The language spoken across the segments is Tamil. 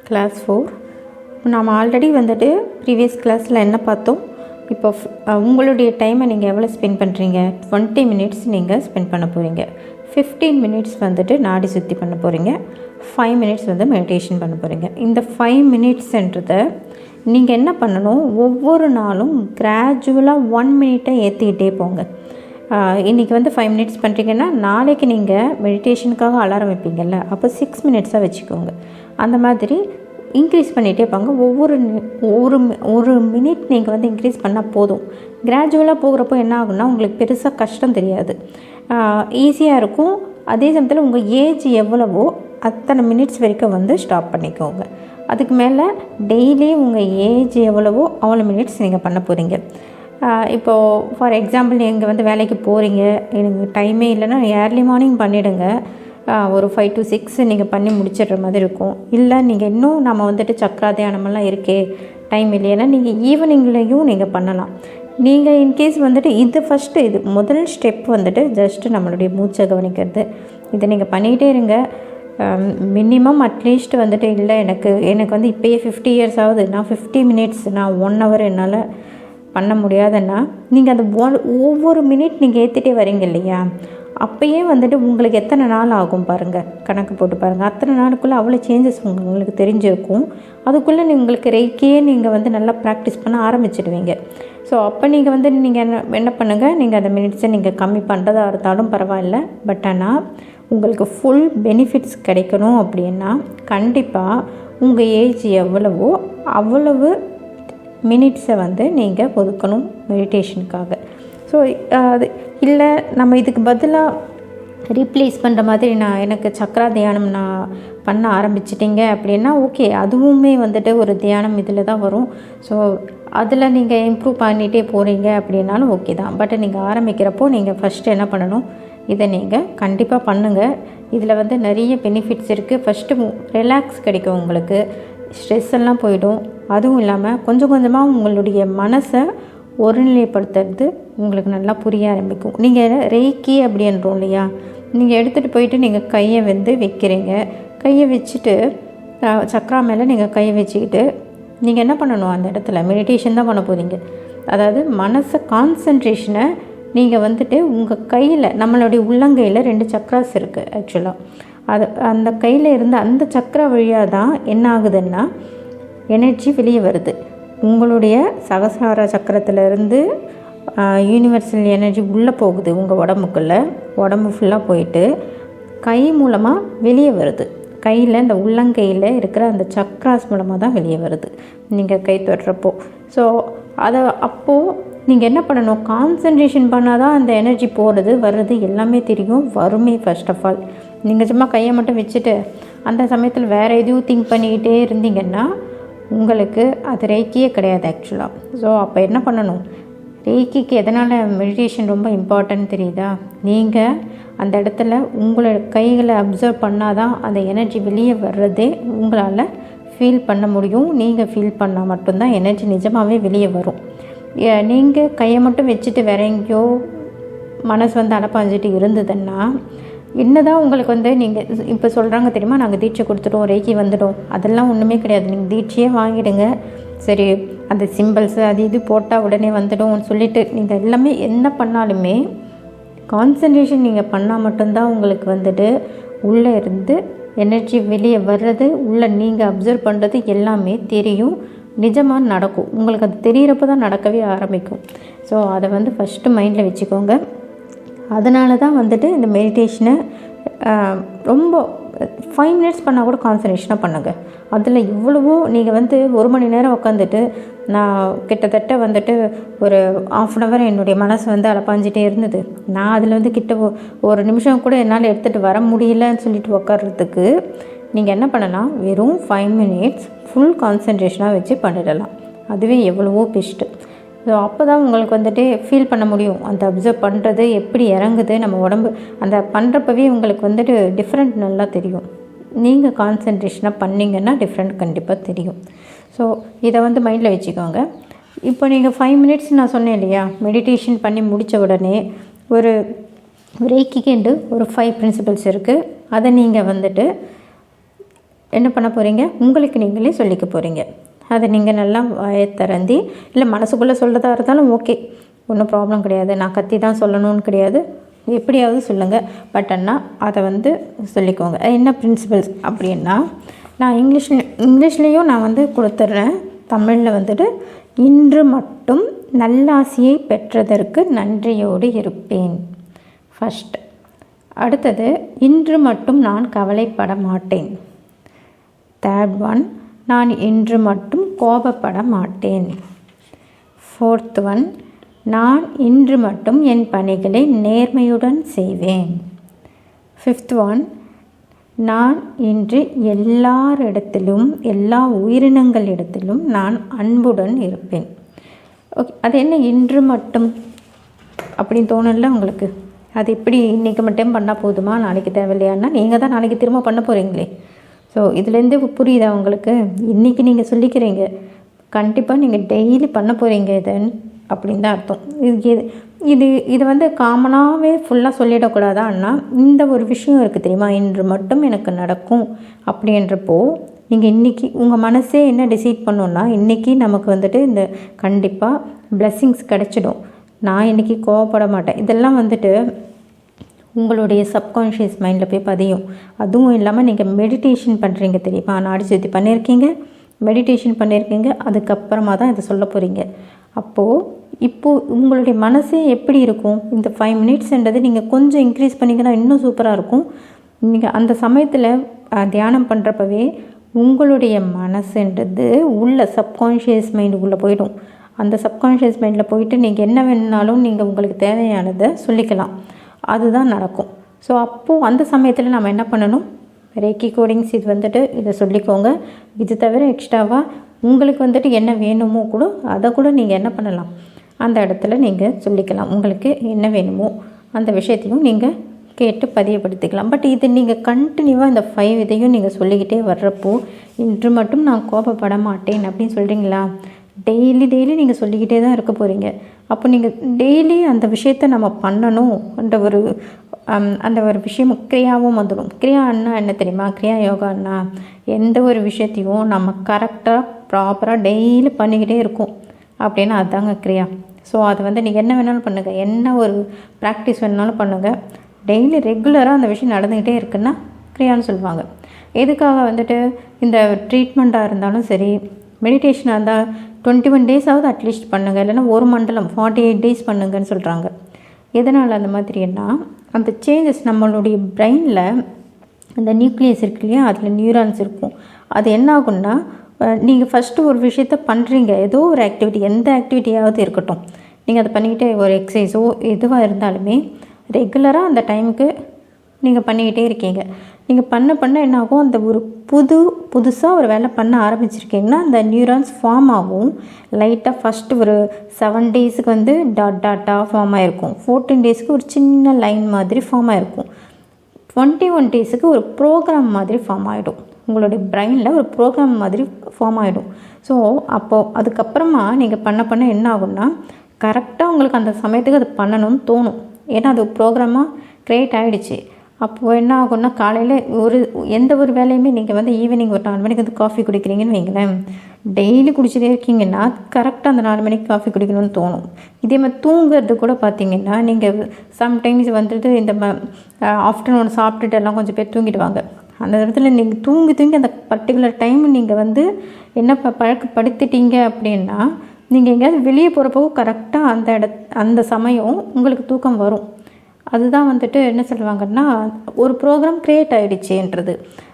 கிளாஸ் 4 நாம் ஆல்ரெடி வந்துட்டு ப்ரீவியஸ் கிளாஸில் என்ன பார்த்தோம். இப்போ உங்களுடைய டைமை நீங்கள் எவ்வளோ ஸ்பெண்ட் பண்ணுறீங்க? 20 மினிட்ஸ் நீங்கள் ஸ்பெண்ட் பண்ண போகிறீங்க. 15 மினிட்ஸ் வந்துட்டு நாடி சுற்றி பண்ண போகிறீங்க. 5 மினிட்ஸ் வந்து மெடிடேஷன் பண்ண போகிறீங்க. இந்த 5 மினிட்ஸ்ன்றதை நீங்கள் என்ன பண்ணணும், ஒவ்வொரு நாளும் கிராஜுவலாக 1 மினிட்டை ஏற்றிக்கிட்டே போங்க. இன்றைக்கி வந்து 5 மினிட்ஸ் பண்ணுறீங்கன்னா நாளைக்கு நீங்கள் மெடிடேஷனுக்காக அலாரம் வைப்பீங்கள்ல, அப்போ 6 மினிட்ஸாக வச்சுக்கோங்க. அந்த மாதிரி இன்க்ரீஸ் பண்ணிகிட்டே போங்க. ஒரு மினிட் நீங்கள் வந்து இன்க்ரீஸ் பண்ணால் போதும். கிராஜுவலாக போகிறப்போ என்ன ஆகுன்னா உங்களுக்கு பெருசாக கஷ்டம் தெரியாது, ஈஸியாக இருக்கும். அதே சமயத்தில் உங்கள் ஏஜ் எவ்வளவோ அத்தனை மினிட்ஸ் வரைக்கும் வந்து ஸ்டாப் பண்ணிக்கோங்க. அதுக்கு மேலே டெய்லி உங்கள் ஏஜ் எவ்வளவோ அவ்வளோ மினிட்ஸ் நீங்கள் பண்ண போகிறீங்க. இப்போது ஃபார் எக்ஸாம்பிள் நீங்கள் வந்து வேலைக்கு போகிறீங்க, எனக்கு டைமே இல்லைன்னா ஏர்லி மார்னிங் பண்ணிவிடுங்க. ஒரு 5 to 6 நீங்கள் பண்ணி முடிச்சிடுற மாதிரி இருக்கும். இல்லை நீங்கள் இன்னும் நம்ம வந்துட்டு சக்கரா தியானமெல்லாம் இருக்கே டைம் இல்லைன்னா நீங்கள் ஈவினிங்லேயும் நீங்கள் பண்ணலாம். நீங்கள் இன்கேஸ் வந்துட்டு இது முதல் ஸ்டெப் வந்துட்டு ஜஸ்ட்டு நம்மளுடைய மூச்சை கவனிக்கிறது. இதை நீங்கள் பண்ணிக்கிட்டே இருங்க. மினிமம் அட்லீஸ்ட் வந்துட்டு இல்லை எனக்கு வந்து இப்போயே 50 இயர்ஸ் ஆகுது, நான் 50 மினிட்ஸ் நான் 1 hour என்னால் பண்ண முடியாதுன்னா நீங்கள் அந்த ஒவ்வொரு மினிட் நீங்கள் ஏற்றிட்டே வரீங்க இல்லையா, அப்போயே வந்துட்டு உங்களுக்கு எத்தனை நாள் ஆகும் பாருங்கள், கணக்கு போட்டு பாருங்கள். அத்தனை நாளுக்குள்ளே அவ்வளோ சேஞ்சஸ் உங்களுக்கு தெரிஞ்சிருக்கும். அதுக்குள்ளே உங்களுக்கு ரெய்க்கியே நீங்கள் வந்து நல்லா ப்ராக்டிஸ் பண்ண ஆரம்பிச்சிடுவீங்க. ஸோ அப்போ நீங்கள் வந்து நீங்கள் என்ன பண்ணுங்கள், நீங்கள் அந்த மினிட்ஸை நீங்கள் கம்மி பண்ணுறதா இருந்தாலும் பரவாயில்ல. பட் ஆனால் உங்களுக்கு ஃபுல் பெனிஃபிட்ஸ் கிடைக்கணும் அப்படின்னா கண்டிப்பாக உங்கள் ஏஜ் எவ்வளவோ அவ்வளவு மினிட்ஸை வந்து நீங்கள் ஒதுக்கணும் மெடிடேஷனுக்காக. ஸோ அது இல்லை நம்ம இதுக்கு பதிலாக ரீப்ளேஸ் பண்ணுற மாதிரி எனக்கு சக்கரா தியானம் நான் பண்ண ஆரம்பிச்சிட்டிங்க அப்படின்னா ஓகே, அதுவுமே வந்துட்டு ஒரு தியானம் இதில் தான் வரும். ஸோ அதில் நீங்கள் இம்ப்ரூவ் பண்ணிகிட்டே போகிறீங்க அப்படின்னாலும் ஓகே தான். பட் நீங்கள் ஆரம்பிக்கிறப்போ நீங்கள் ஃபஸ்ட்டு என்ன பண்ணணும், இதை நீங்கள் கண்டிப்பாக பண்ணுங்கள். இதில் வந்து நிறைய பெனிஃபிட்ஸ் இருக்குது. ஃபஸ்ட்டு ரிலாக்ஸ் கிடைக்கும், உங்களுக்கு ஸ்ட்ரெஸ் எல்லாம் போயிடும். அதுவும் இல்லாமல் கொஞ்சம் கொஞ்சமாக உங்களுடைய மனசை ஒருநிலைப்படுத்துறது உங்களுக்கு நல்லா புரிய ஆரம்பிக்கும். நீங்கள் ரெய்க்கி அப்படின்றோம் இல்லையா, நீங்கள் எடுத்துகிட்டு போயிட்டு நீங்கள் கையை வந்து வைக்கிறீங்க. கையை வச்சுட்டு சக்கரா மேலே நீங்கள் கையை வச்சுக்கிட்டு நீங்கள் என்ன பண்ணணும், அந்த இடத்துல மெடிடேஷன் தான் பண்ண போகிறீங்க. அதாவது மனசை கான்சன்ட்ரேஷனை நீங்கள் வந்துட்டு உங்கள் கையில், நம்மளுடைய உள்ளங்கையில் 2 சக்கராஸ் இருக்குது ஆக்சுவலாக. அந்த கையில் இருந்த அந்த சக்கரா வழியாக தான் என்ன ஆகுதுன்னா எனர்ஜி வெளியே வருது. உங்களுடைய சகசார சக்கரத்திலேருந்து யூனிவர்சல் எனர்ஜி உள்ளே போகுது உங்கள் உடம்புக்குள்ளே. உடம்பு ஃபுல்லாக போயிட்டு கை மூலமாக வெளியே வருது. கையில் இந்த உள்ளங்கையில் இருக்கிற அந்த சக்ராஸ் மூலமாக தான் வெளியே வருது நீங்கள் கை தொடுறப்போ. ஸோ அப்போது நீங்கள் என்ன பண்ணணும், கான்சன்ட்ரேஷன் பண்ணால் தான் அந்த எனர்ஜி போகிறது வர்றது எல்லாமே தெரியும், வருமே. ஃபர்ஸ்ட் ஆஃப் ஆல் நீங்கள் சும்மா கையை மட்டும் வச்சுட்டு அந்த சமயத்தில் வேறு எதுவும் திங்க் பண்ணிக்கிட்டே இருந்தீங்கன்னா உங்களுக்கு அது ரேக்கியே கிடையாது ஆக்சுவலாக. ஸோ அப்போ என்ன பண்ணணும், ரேக்கிக்கு எதனால் மெடிடேஷன் ரொம்ப இம்பார்ட்டன்ட் தெரியுதா, நீங்கள் அந்த இடத்துல உங்களோட கைகளை அப்சர்வ் பண்ணால் தான் அந்த எனர்ஜி வெளியே வர்றதே உங்களால் ஃபீல் பண்ண முடியும். நீங்கள் ஃபீல் பண்ணால் மட்டும்தான் எனர்ஜி நிஜமாகவே வெளியே வரும். நீங்கள் கையை மட்டும் வச்சுட்டு வேற எங்கேயோ மனசு வந்து அடப்பாஞ்சிட்டு இருந்ததுன்னா என்னதான் உங்களுக்கு வந்து நீங்கள் இப்போ சொல்கிறாங்க தெரியுமா, நாங்கள் தீட்சை கொடுத்துட்டோம், ரேக்கி வந்துடும், அதெல்லாம் ஒன்றுமே கிடையாது. நீங்கள் தீட்சையே வாங்கிடுங்க, சரி அந்த சிம்பிள்ஸு அது இது போட்டால் உடனே வந்துடும் சொல்லிவிட்டு நீங்கள் எல்லாமே என்ன பண்ணாலுமே கான்சன்ட்ரேஷன் நீங்கள் பண்ணால் மட்டும்தான் உங்களுக்கு வந்துட்டு உள்ளே இருந்து எனர்ஜி வெளியே வர்றது, உள்ளே நீங்கள் அப்சர்வ் பண்ணுறது எல்லாமே தெரியும், நிஜமாக நடக்கும். உங்களுக்கு அது தெரிகிறப்ப தான் நடக்கவே ஆரம்பிக்கும். ஸோ அதை வந்து ஃபஸ்ட்டு மைண்டில் வச்சுக்கோங்க. அதனால தான் வந்துட்டு இந்த மெடிடேஷனை ரொம்ப 5 மினிட்ஸ் பண்ணால் கூட கான்சன்ட்ரேஷனாக பண்ணுங்கள். அதில் இவ்வளவோ நீங்கள் வந்து 1 மணி நேரம் உட்காந்துட்டு நான் கிட்டத்தட்ட வந்துட்டு ஒரு 1/2 hour என்னுடைய மனசு வந்து அலப்பாஞ்சிட்டே இருந்தது. நான் அதில் வந்து ஒரு நிமிஷம் கூட என்னால் எடுத்துகிட்டு வர முடியலன்னு சொல்லிட்டு உட்கார்றதுக்கு நீங்கள் என்ன பண்ணலாம், வெறும் 5 மினிட்ஸ் ஃபுல் கான்சன்ட்ரேஷனாக வச்சு பண்ணிடலாம். அதுவே எவ்வளவோ பெஸ்ட்டு. ஸோ அப்போ தான் உங்களுக்கு வந்துட்டு ஃபீல் பண்ண முடியும், அந்த அப்சர்வ் பண்ணுறது எப்படி இறங்குது நம்ம உடம்பு. அந்த பண்ணுறப்பவே உங்களுக்கு வந்துட்டு டிஃப்ரெண்ட் நல்லா தெரியும். நீங்கள் கான்சன்ட்ரேஷனாக பண்ணிங்கன்னா டிஃப்ரெண்ட் கண்டிப்பாக தெரியும். ஸோ இதை வந்து மைண்டில் வச்சுக்கோங்க. இப்போ நீங்கள் 5 மினிட்ஸ் நான் சொன்னேன் இல்லையா, மெடிடேஷன் பண்ணி முடித்த உடனே ஒரு ரேக்கிக்கு ஒரு 5 பிரின்சிபல்ஸ் இருக்குது. அதை நீங்கள் வந்துட்டு என்ன பண்ண போகிறீங்க, உங்களுக்கு நீங்களே சொல்லிக்க போகிறீங்க. அதை நீங்கள் நல்லா வாயை திறந்தி, இல்லை மனசுக்குள்ளே சொல்கிறதா இருந்தாலும் ஓகே, ஒன்றும் ப்ராப்ளம் கிடையாது. நான் கத்தி தான் சொல்லணும்னு கிடையாது, எப்படியாவது சொல்லுங்கள். பட் ஆனால் அதை வந்து சொல்லிக்கோங்க. என்ன பிரின்சிபல்ஸ் அப்படின்னா, நான் இங்கிலீஷ்லேயும் நான் வந்து கொடுத்துட்றேன். தமிழில் வந்துட்டு, இன்று மட்டும் நல்லாசியை பெற்றதற்கு நன்றியோடு இருப்பேன் ஃபஸ்ட். அடுத்தது, இன்று மட்டும் நான் கவலைப்பட மாட்டேன். தேர்ட் ஒன், நான் இன்று மட்டும் கோபப்பட மாட்டேன். ஃபோர்த் ஒன், நான் இன்று மட்டும் என் பணிகளை நேர்மையுடன் செய்வேன். ஃபிஃப்த் ஒன், நான் இன்று எல்லாரிடத்திலும், எல்லா உயிரினங்களிடத்திலும் நான் அன்புடன் இருப்பேன். ஓகே, அது என்ன இன்று மட்டும் அப்படின்னு தோணல உங்களுக்கு? அது எப்படி இன்றைக்கி மட்டும் பண்ணால் போதுமா, நாளைக்கு தேவையில்லையான்னா? நீங்கள் தான் நாளைக்கு திரும்ப பண்ண போகிறீங்களே. ஸோ இதுலேருந்து புரியுதா உங்களுக்கு? இன்றைக்கி நீங்கள் சொல்லிக்கிறீங்க, கண்டிப்பாக நீங்கள் டெய்லி பண்ண போகிறீங்க இதன் அப்படின்னு தான் அர்த்தம். இது வந்து காமனாகவே ஃபுல்லாக சொல்லிடக்கூடாதான்னா, இந்த ஒரு விஷயம் இருக்குது தெரியுமா, இன்று மட்டும் எனக்கு நடக்கும் அப்படின்றப்போ நீங்கள் இன்றைக்கி உங்கள் மனசே என்ன டிசைட் பண்ணோன்னா, இன்றைக்கி நமக்கு வந்துட்டு இந்த கண்டிப்பாக பிளெஸ்ஸிங்ஸ் கிடச்சிடும், நான் இன்றைக்கி கோவப்பட மாட்டேன், இதெல்லாம் வந்துட்டு உங்களுடைய சப்கான்ஷியஸ் மைண்டில் போய் பதியும். அதுவும் இல்லாமல் நீங்கள் மெடிடேஷன் பண்ணுறீங்க தெரியுமா, நாடி சுற்றி பண்ணியிருக்கீங்க, மெடிடேஷன் பண்ணியிருக்கீங்க, அதுக்கப்புறமா தான் இதை சொல்ல போகிறீங்க. இப்போது உங்களுடைய மனசே எப்படி இருக்கும், இந்த 5 மினிட்ஸ்ன்றது நீங்கள் கொஞ்சம் இன்க்ரீஸ் பண்ணிங்கன்னா இன்னும் சூப்பராக இருக்கும். நீங்கள் அந்த சமயத்தில் தியானம் பண்ணுறப்பவே உங்களுடைய மனசுன்றது உள்ள சப்கான்ஷியஸ் மைண்டுக்குள்ளே போய்டும். அந்த சப்கான்ஷியஸ் மைண்டில் போயிட்டு நீங்கள் என்ன வேணுனாலும் நீங்கள் உங்களுக்கு தேவையானதை சொல்லிக்கலாம், அதுதான் நடக்கும். ஸோ அப்போது அந்த சமயத்தில் நம்ம என்ன பண்ணணும், ரேக்கி கோடிங்ஸ் இது வந்துட்டு இதை சொல்லிக்கோங்க. இது தவிர எக்ஸ்ட்ராவாக உங்களுக்கு வந்துட்டு என்ன வேணுமோ கூட அதை கூட நீங்கள் என்ன பண்ணலாம், அந்த இடத்துல நீங்கள் சொல்லிக்கலாம். உங்களுக்கு என்ன வேணுமோ அந்த விஷயத்தையும் நீங்கள் கேட்டு பதியப்படுத்திக்கலாம். பட் இது நீங்கள் கண்டினியூவாக இந்த 5 இதையும் நீங்கள் சொல்லிக்கிட்டே வர்றப்போ, இன்று மட்டும் நான் கோபப்பட மாட்டேன் அப்படின்னு சொல்கிறீங்களா, டெய்லி நீங்கள் சொல்லிக்கிட்டே தான் இருக்க போகிறீங்க. அப்போ நீங்கள் டெய்லி அந்த விஷயத்தை நம்ம பண்ணணும் அந்த ஒரு விஷயம் கிரியாவும் வந்துடும். கிரியான்னா என்ன தெரியுமா, கிரியா யோகான்னா எந்த ஒரு விஷயத்தையும் நம்ம கரெக்டாக ப்ராப்பராக டெய்லி பண்ணிக்கிட்டே இருக்கும் அப்படின்னா அதுதாங்க கிரியா. ஸோ அது வந்து நீங்கள் என்ன வேணாலும் பண்ணுங்கள், என்ன ஒரு ப்ராக்டிஸ் வேணாலும் பண்ணுங்கள், டெய்லி ரெகுலராக அந்த விஷயம் நடந்துக்கிட்டே இருக்குன்னா கிரியான்னு சொல்லுவாங்க. எதுக்காக வந்துட்டு இந்த ட்ரீட்மெண்ட்டாக இருந்தாலும் சரி, மெடிடேஷனாக இருந்தால் 21 டேஸாவது அட்லீஸ்ட் பண்ணுங்கள், இல்லைன்னா ஒரு மண்டலம் 48 டேஸ் பண்ணுங்கன்னு சொல்கிறாங்க. எதனால் அந்த மாதிரின்னா, அந்த சேஞ்சஸ் நம்மளுடைய பிரெயினில் அந்த நியூக்ளியஸ் இருக்கு இல்லையா, அதில் நியூரான்ஸ் இருக்கும். அது என்ன ஆகுன்னா, நீங்கள் ஃபஸ்ட்டு ஒரு விஷயத்த பண்ணுறீங்க, ஏதோ ஒரு ஆக்டிவிட்டி, எந்த ஆக்டிவிட்டியாவது இருக்கட்டும், நீங்கள் அதை பண்ணிக்கிட்டே ஒரு எக்ஸசைஸோ எதுவாக இருந்தாலுமே ரெகுலராக அந்த டைமுக்கு நீங்கள் பண்ணிக்கிட்டே இருக்கீங்க. நீங்கள் பண்ண என்ன ஆகும், அந்த ஒரு புதுசாக ஒரு வேலை பண்ண ஆரம்பிச்சிருக்கீங்கன்னா அந்த நியூரான்ஸ் ஃபார்ம் ஆகும். லைட்டாக ஃபஸ்ட்டு ஒரு 7 டேஸுக்கு வந்து டாட்டாக ஃபார்ம் ஆகிருக்கும், 14 டேஸுக்கு ஒரு சின்ன லைன் மாதிரி ஃபார்ம் ஆகிருக்கும், 21 டேஸுக்கு ஒரு ப்ரோக்ராம் மாதிரி ஃபார்ம் ஆகிடும். உங்களுடைய பிரெயினில் ஒரு ப்ரோக்ராம் மாதிரி ஃபார்ம் ஆகிடும். ஸோ அப்போது அதுக்கப்புறமா நீங்கள் பண்ண என்ன ஆகும்னா, கரெக்டாக உங்களுக்கு அந்த சமயத்துக்கு அது பண்ணணும்னு தோணும். ஏன்னா அது ப்ரோக்ராமாக க்ரியேட் ஆகிடுச்சு. அப்போது என்ன ஆகும்னா, காலையில் எந்த ஒரு வேலையுமே நீங்கள் வந்து ஈவினிங் ஒரு 4 மணிக்கு வந்து காஃபி குடிக்கிறீங்கன்னு வைங்களேன், டெய்லி குடிச்சிட்டே இருக்கீங்கன்னா கரெக்டாக அந்த 4 மணிக்கு காஃபி குடிக்கணும்னு தோணும். இதே மாதிரி தூங்குறது கூட பார்த்தீங்கன்னா, நீங்கள் சம்டைம்ஸ் வந்துட்டு இந்த ஆஃப்டர்நூன் சாப்பிட்டுட்டு எல்லாம் கொஞ்சம் பேர் தூங்கிடுவாங்க. அந்த இடத்துல நீங்கள் தூங்கி அந்த பர்டிகுலர் டைம் நீங்கள் வந்து என்ன பழக்கப்படுத்திட்டீங்க அப்படின்னா, நீங்கள் எங்கேயாவது வெளியே போகிறப்போ கரெக்டாக அந்த சமயம் உங்களுக்கு தூக்கம் வரும். அதுதான் வந்துட்டு என்ன சொல்லுவாங்கன்னா, ஒரு ப்ரோக்ராம் க்ரியேட் ஆகிடுச்சுன்றது.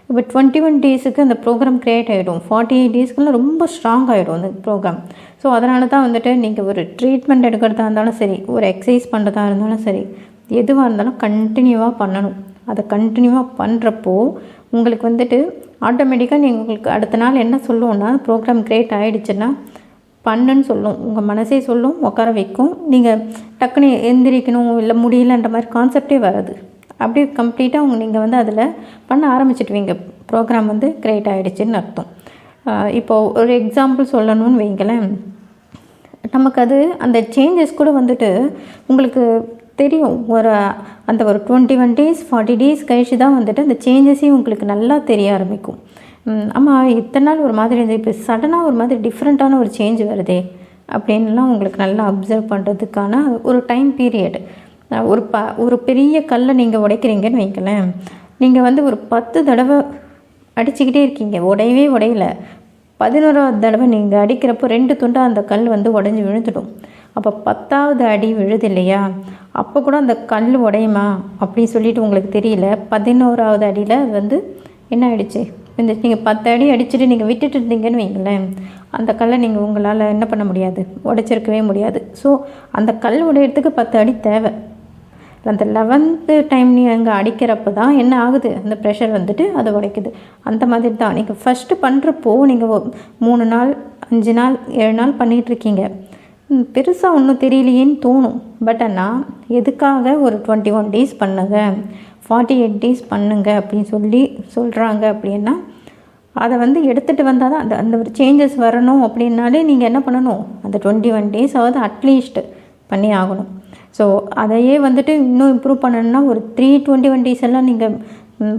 இப்போ 21 டேஸுக்கு அந்த ப்ரோக்ராம் க்ரியேட் ஆகிடும், 48 டேஸ்க்குலாம் ரொம்ப ஸ்ட்ராங் ஆகிடும் அந்த ப்ரோக்ராம். ஸோ அதனால தான் வந்துட்டு நீங்கள் ஒரு ட்ரீட்மெண்ட் எடுக்கிறதா இருந்தாலும் சரி, ஒரு எக்ஸசைஸ் பண்ணுறதா இருந்தாலும் சரி, எதுவாக இருந்தாலும் கண்டினியூவாக பண்ணணும். அதை கண்டினியூவாக பண்ணுறப்போ உங்களுக்கு வந்துட்டு ஆட்டோமேட்டிக்காக உங்களுக்கு அடுத்த நாள் என்ன சொல்லுவோன்னா, ப்ரோக்ராம் க்ரியேட் ஆகிடுச்சுன்னா பண்ணுன்னு சொல்லும், உங்கள் மனசே சொல்லும், உட்கார வைக்கும். நீங்கள் டக்குன்னு எந்திரிக்கணும் இல்லை முடியலன்ற மாதிரி கான்செப்டே வராது. அப்படியே கம்ப்ளீட்டாக நீங்கள் வந்து அதில் பண்ண ஆரம்பிச்சிடுவீங்க, ப்ரோக்ராம் வந்து க்ரியேட் ஆகிடுச்சின்னு அர்த்தம். இப்போது ஒரு எக்ஸாம்பிள் சொல்லணும்னு வைங்களேன், நமக்கு அது அந்த சேஞ்சஸ் கூட வந்துட்டு உங்களுக்கு தெரியும். அந்த ஒரு 21 டேஸ் 40 டேஸ் கழிச்சு தான் வந்துட்டு அந்த சேஞ்சஸே உங்களுக்கு நல்லா தெரிய ஆரம்பிக்கும். ஆமாம் இத்தனை நாள் ஒரு மாதிரி இருந்தது, இப்போ சடனாக ஒரு மாதிரி டிஃப்ரெண்ட்டான ஒரு சேஞ்ச் வருதே அப்படின்லாம் உங்களுக்கு நல்லா அப்சர்வ் பண்ணுறதுக்கான ஒரு டைம் பீரியட். ஒரு பெரிய கல்லை நீங்கள் உடைக்கிறீங்கன்னு வைங்களேன், நீங்கள் வந்து ஒரு 10 தடவை அடிச்சுக்கிட்டே இருக்கீங்க, உடையல. 11வது தடவை நீங்கள் அடிக்கிறப்போ 2 துண்டாக அந்த கல் வந்து உடஞ்சி விழுந்துடும். அப்போ 10வது அடி விழுது இல்லையா, அப்போ கூட அந்த கல் உடையுமா அப்படின்னு சொல்லிட்டு உங்களுக்கு தெரியல. 11வது அடியில் வந்து என்ன ஆகிடுச்சு, இந்த நீங்கள் 10 அடி அடிச்சுட்டு நீங்கள் விட்டுட்டு இருந்தீங்கன்னு வைங்களேன், அந்த கல்லை நீங்கள் உங்களால் என்ன பண்ண முடியாது, உடைச்சிருக்கவே முடியாது. ஸோ அந்த கல் உடையிறதுக்கு 10 அடி தேவை. அந்த 11th டைம் நீ அங்கே அடிக்கிறப்ப தான் என்ன ஆகுது, அந்த ப்ரெஷர் வந்துட்டு அதை உடைக்குது. அந்த மாதிரி தான் நீங்கள் ஃபஸ்ட்டு பண்ணுறப்போ நீங்கள் 3 நாள் 5 நாள் 7 நாள் பண்ணிகிட்ருக்கீங்க, பெருசாக ஒன்றும் தெரியலையேன்னு தோணும். பட் ஆனால் எதுக்காக ஒரு 21 டேஸ் பண்ணுங்க, 48 டேஸ் பண்ணுங்க அப்படின்னு சொல்கிறாங்க அப்படின்னா, அதை வந்து எடுத்துகிட்டு வந்தால் தான் அந்த ஒரு சேஞ்சஸ் வரணும். அப்படின்னாலே நீங்கள் என்ன பண்ணணும், அந்த 21 டேஸாவது அட்லீஸ்ட் பண்ணி ஆகணும். ஸோ அதையே வந்துட்டு இன்னும் இம்ப்ரூவ் பண்ணணுன்னா ஒரு 321 டேஸ் எல்லாம் நீங்கள்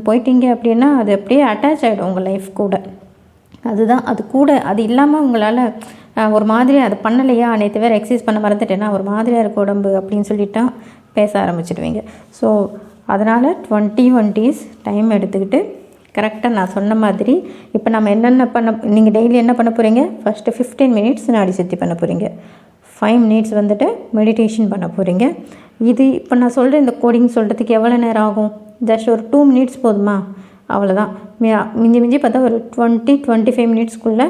போயிட்டீங்க அப்படின்னா அது அப்படியே அட்டாச் ஆகிடும் உங்கள் லைஃப் கூட. அதுதான் அது கூட அது இல்லாமல் உங்களால் ஒரு மாதிரி அது பண்ணலையா, நேற்று வேறு எக்ஸசைஸ் பண்ண மறந்துட்டேன்னா ஒரு மாதிரியாக இருக்க உடம்பு அப்படின்னு சொல்லிட்டா பேச ஆரம்பிச்சிடுவீங்க. ஸோ அதனால் 21 டேஸ் டைம் எடுத்துக்கிட்டு கரெக்டாக நான் சொன்ன மாதிரி இப்போ நம்ம என்னென்ன நீங்கள் டெய்லி என்ன பண்ண போகிறீங்க, ஃபஸ்ட்டு 15 மினிட்ஸ் நாடி சுற்றி பண்ண போகிறீங்க, 5 மினிட்ஸ் வந்துட்டு மெடிடேஷன் பண்ண போகிறீங்க. இது இப்போ நான் சொல்கிற இந்த கோடிங் சொல்கிறதுக்கு எவ்வளோ நேரம் ஆகும், ஜஸ்ட் ஒரு 2 மினிட்ஸ் போதுமா, அவ்வளோதான். மிஞ்சி பார்த்தா ஒரு 20-25 மினிட்ஸ்க்குள்ளே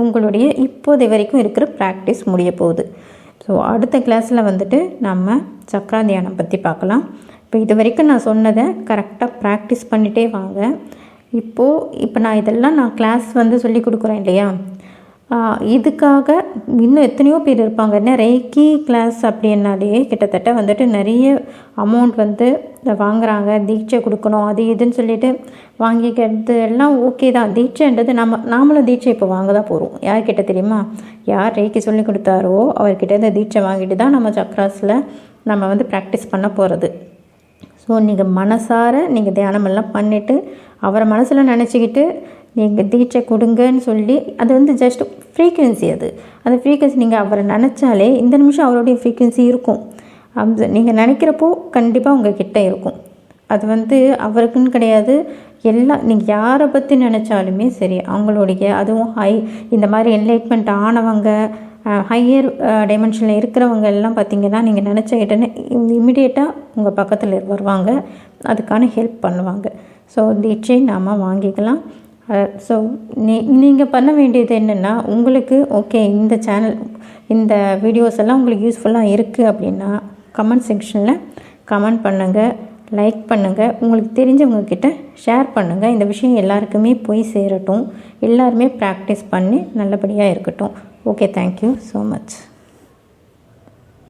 உங்களுடைய இப்போதை வரைக்கும் இருக்கிற ப்ராக்டிஸ் முடிய போகுது. ஸோ அடுத்த கிளாஸில் வந்துட்டு நம்ம சக்ரா தியானம் பற்றி பார்க்கலாம். இப்போ இது வரைக்கும் நான் சொன்னதை கரெக்டாக ப்ராக்டிஸ் பண்ணிகிட்டே வாங்க. இப்போ நான் இதெல்லாம் கிளாஸ் வந்து சொல்லி கொடுக்குறேன் இல்லையா, இதுக்காக இன்னும் எத்தனையோ பேர் இருப்பாங்க. ரேக்கி கிளாஸ் அப்படின்னாலே கிட்டத்தட்ட வந்துட்டு நிறைய அமௌண்ட் வந்து வாங்குகிறாங்க, தீட்சை கொடுக்கணும் அது இதுன்னு சொல்லிட்டு வாங்கிக்கிறது எல்லாம் ஓகே தான். தீட்சைன்றது நாமளும் தீட்சை இப்போ வாங்க தான் போகிறோம். யார்கிட்ட தெரியுமா, யார் ரேக்கி சொல்லி கொடுத்தாரோ அவர்கிட்ட இந்த தீட்சை வாங்கிட்டு தான் நம்ம சக்ராஸில் நம்ம வந்து ப்ராக்டிஸ் பண்ண போகிறது. ஸோ நீங்கள் மனசார நீங்கள் தியானமெல்லாம் பண்ணிவிட்டு அவரை மனசில் நினச்சிக்கிட்டு நீங்கள் தீட்சை கொடுங்கன்னு சொல்லி, அது வந்து ஜஸ்ட் ஃப்ரீக்குவென்சி, அந்த ஃப்ரீக்குவென்சி நீங்கள் அவரை நினச்சாலே இந்த நிமிஷம் அவருடைய ஃப்ரீக்குவென்சி இருக்கும். அந்த நீங்கள் நினைக்கிறப்போ கண்டிப்பாக உங்கள் கிட்டே இருக்கும். அது வந்து அவருக்குன்னு கிடையாது, நீங்கள் யாரை பற்றி நினச்சாலுமே சரி அவங்களுடைய, அதுவும் இந்த மாதிரி என்லைட்மெண்ட் ஆனவங்க ஹையர் டைமென்ஷனில் இருக்கிறவங்க எல்லாம் பார்த்திங்கன்னா நீங்கள் நினச்ச கிட்டே இம்மிடியேட்டாக உங்கள் பக்கத்தில் வருவாங்க, அதுக்கான ஹெல்ப் பண்ணுவாங்க. ஸோ தீட்சை நாம் வாங்கிக்கலாம். ஸோ நீங்கள் பண்ண வேண்டியது என்னென்னா, உங்களுக்கு ஓகே இந்த சேனல் இந்த வீடியோஸ் எல்லாம் உங்களுக்கு யூஸ்ஃபுல்லாக இருக்குது அப்படின்னா கமெண்ட் செக்ஷனில் கமெண்ட் பண்ணுங்கள், லைக் பண்ணுங்கள், உங்களுக்கு தெரிஞ்சவங்கக்கிட்ட ஷேர் பண்ணுங்கள். இந்த விஷயம் எல்லாருக்குமே போய் சேரட்டும், எல்லாருமே ப்ராக்டிஸ் பண்ணி நல்லபடியாக இருக்கட்டும். Okay, thank you so much.